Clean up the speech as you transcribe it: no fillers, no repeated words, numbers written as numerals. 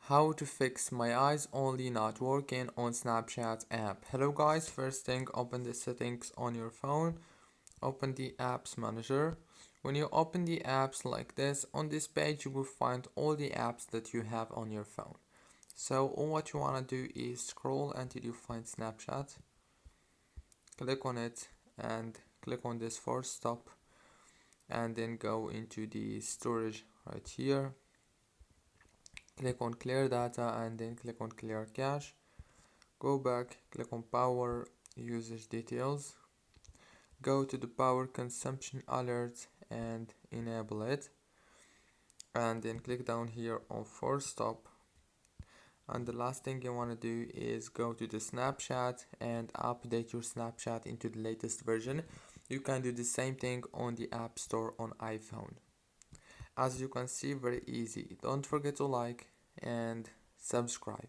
How to fix my eyes only not working on Snapchat app. Hello guys, first thing, open the settings on your phone, open the apps manager. When you open the apps like this, on this page you will find all the apps that you have on your phone. So all what you want to do is scroll until you find Snapchat, click on it and click on this force stop, and then go into the storage right here. Click on clear data and then click on clear cache. Go back, click on power usage details, go to the power consumption alert and enable it, and then click down here on force stop. And the last thing you want to do is go to the Snapchat and update your Snapchat into the latest version. You can do the same thing on the App Store on iPhone. As you can see, very easy. Don't forget to like and subscribe.